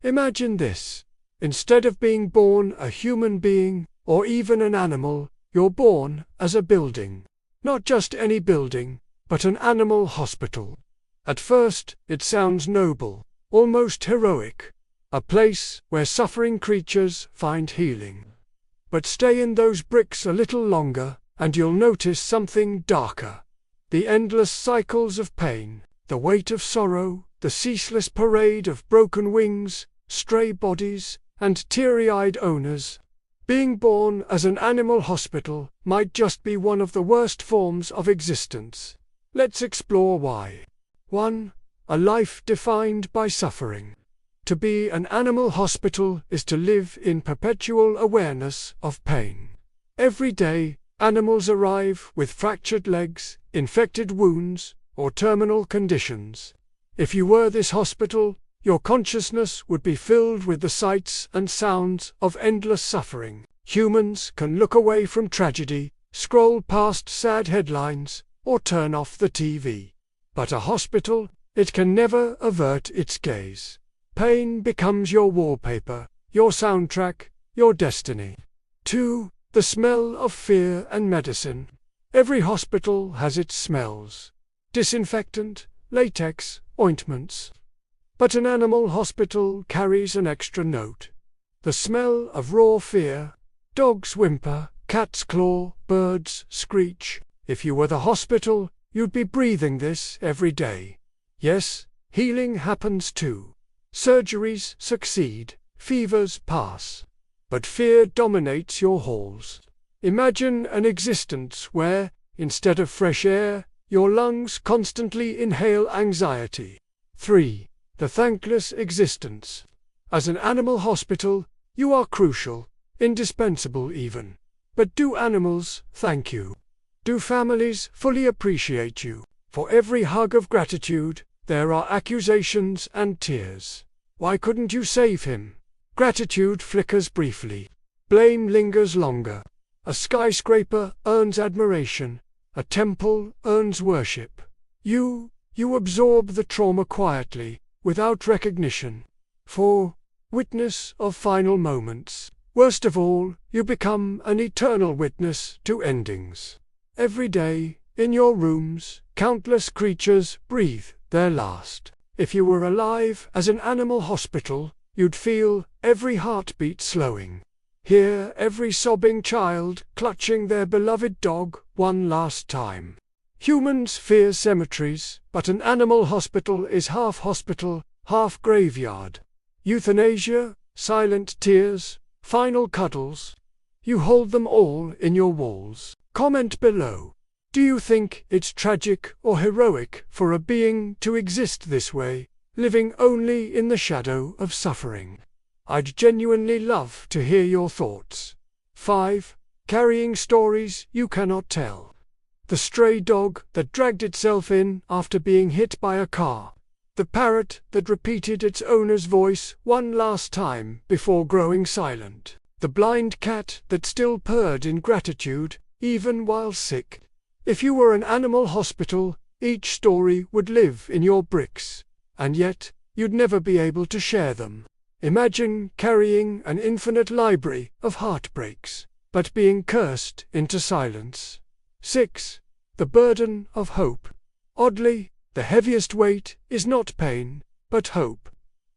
Imagine this. Instead of being born a human being, or even an animal, you're born as a building. Not just any building, but an animal hospital. At first, it sounds noble, almost heroic. A place where suffering creatures find healing. But stay in those bricks a little longer, and you'll notice something darker. The endless cycles of pain, the weight of sorrow, the ceaseless parade of broken wings, stray bodies, and teary-eyed owners. Being born as an animal hospital might just be one of the worst forms of existence. Let's explore why. 1. A life defined by suffering. To be an animal hospital is to live in perpetual awareness of pain. Every day, animals arrive with fractured legs, infected wounds, or terminal conditions. If you were this hospital, your consciousness would be filled with the sights and sounds of endless suffering. Humans can look away from tragedy, scroll past sad headlines, or turn off the TV. But a hospital, it can never avert its gaze. Pain becomes your wallpaper, your soundtrack, your destiny. 2. The smell of fear and medicine. Every hospital has its smells. Disinfectant, latex, ointments. But an animal hospital carries an extra note. The smell of raw fear. Dogs whimper, cats claw, birds screech. If you were the hospital, you'd be breathing this every day. Yes, healing happens too. Surgeries succeed, fevers pass. But fear dominates your halls. Imagine an existence where, instead of fresh air, your lungs constantly inhale anxiety. 3. The thankless existence. As an animal hospital, you are crucial, indispensable even. But do animals thank you? Do families fully appreciate you? For every hug of gratitude, there are accusations and tears. Why couldn't you save him? Gratitude flickers briefly. Blame lingers longer. A skyscraper earns admiration. A temple earns worship. You absorb the trauma quietly, without recognition. 4. Witness of final moments. Worst of all, you become an eternal witness to endings. Every day, in your rooms, countless creatures breathe their last. If you were alive as an animal hospital, you'd feel every heartbeat slowing. Hear every sobbing child clutching their beloved dog one last time. Humans fear cemeteries, but an animal hospital is half hospital, half graveyard. Euthanasia, silent tears, final cuddles. You hold them all in your walls. Comment below. Do you think it's tragic or heroic for a being to exist this way, living only in the shadow of suffering? I'd genuinely love to hear your thoughts. 5. Carrying stories you cannot tell. The stray dog that dragged itself in after being hit by a car. The parrot that repeated its owner's voice one last time before growing silent. The blind cat that still purred in gratitude, even while sick. If you were an animal hospital, each story would live in your bricks, and yet you'd never be able to share them. Imagine carrying an infinite library of heartbreaks, but being cursed into silence. 6. The burden of hope. Oddly, the heaviest weight is not pain, but hope.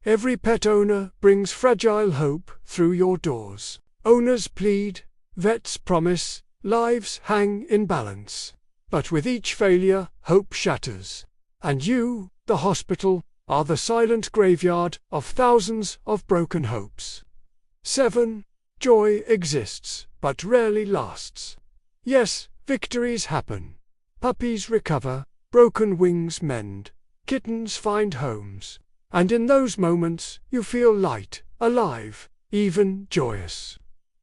Every pet owner brings fragile hope through your doors. Owners plead, vets promise, lives hang in balance. But with each failure, hope shatters. And you, the hospital, are the silent graveyard of thousands of broken hopes. 7. Joy exists, but rarely lasts. Yes, victories happen. Puppies recover, broken wings mend, kittens find homes. And in those moments, you feel light, alive, even joyous.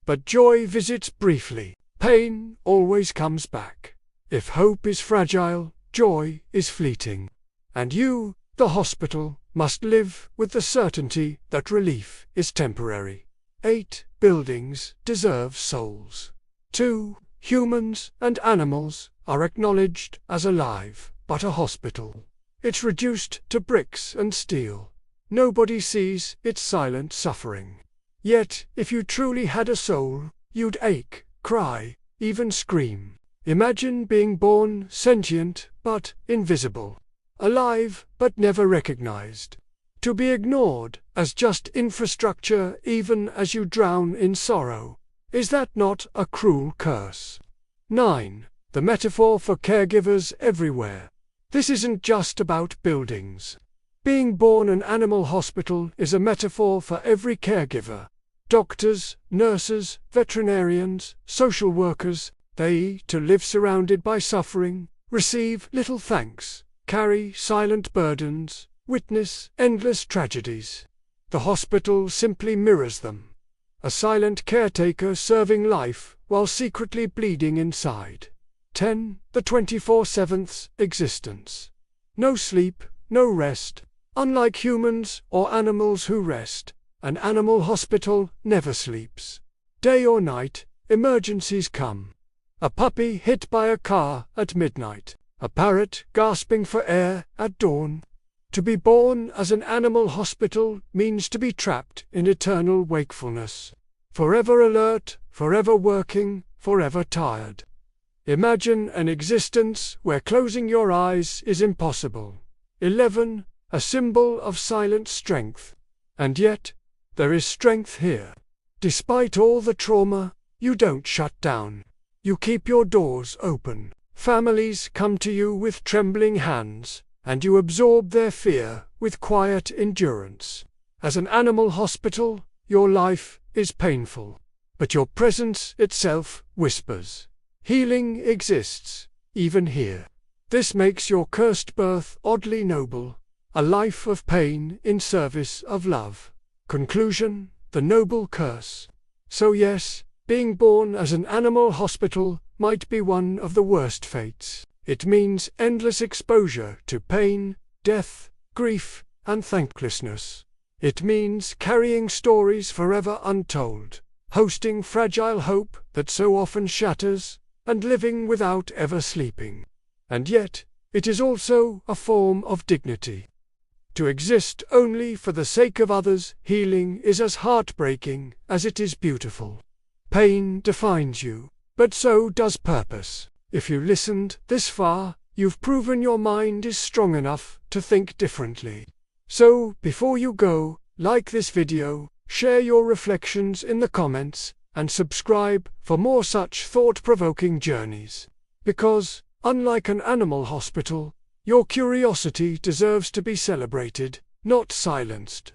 But joy visits briefly. Pain always comes back. If hope is fragile, joy is fleeting. And you, the hospital, must live with the certainty that relief is temporary. 8. Buildings deserve souls. 2. Humans and animals are acknowledged as alive, but a hospital. It's reduced to bricks and steel. nobody sees its silent suffering. Yet, if you truly had a soul, you'd ache, cry, even scream. Imagine being born sentient but invisible, alive but never recognized, to be ignored as just infrastructure even as you drown in sorrow. Is that not a cruel curse? 9. The metaphor for caregivers everywhere. This isn't just about buildings. Being born an animal hospital is a metaphor for every caregiver. Doctors, nurses, veterinarians, social workers, they to live surrounded by suffering, receive little thanks, carry silent burdens, witness endless tragedies. The hospital simply mirrors them. A silent caretaker serving life while secretly bleeding inside. 10. The 24/7 existence. No sleep, no rest. Unlike humans or animals who rest, an animal hospital never sleeps. Day or night, emergencies come. A puppy hit by a car at midnight. A parrot gasping for air at dawn. To be born as an animal hospital means to be trapped in eternal wakefulness. Forever alert, forever working, forever tired. Imagine an existence where closing your eyes is impossible. 11. A symbol of silent strength. And yet, there is strength here. Despite all the trauma, you don't shut down. You keep your doors open. Families come to you with trembling hands, and you absorb their fear with quiet endurance. As an animal hospital, your life is painful, but your presence itself whispers. Healing exists, even here. This makes your cursed birth oddly noble, a life of pain in service of love. Conclusion: the noble curse. So yes, being born as an animal hospital might be one of the worst fates. It means endless exposure to pain, death, grief, and thanklessness. It means carrying stories forever untold, hosting fragile hope that so often shatters, and living without ever sleeping. And yet, it is also a form of dignity. To exist only for the sake of others' healing is as heartbreaking as it is beautiful. Pain defines you, but so does purpose. If you listened this far, you've proven your mind is strong enough to think differently. So, before you go, like this video, share your reflections in the comments, and subscribe for more such thought-provoking journeys. Because, unlike an animal hospital, your curiosity deserves to be celebrated, not silenced.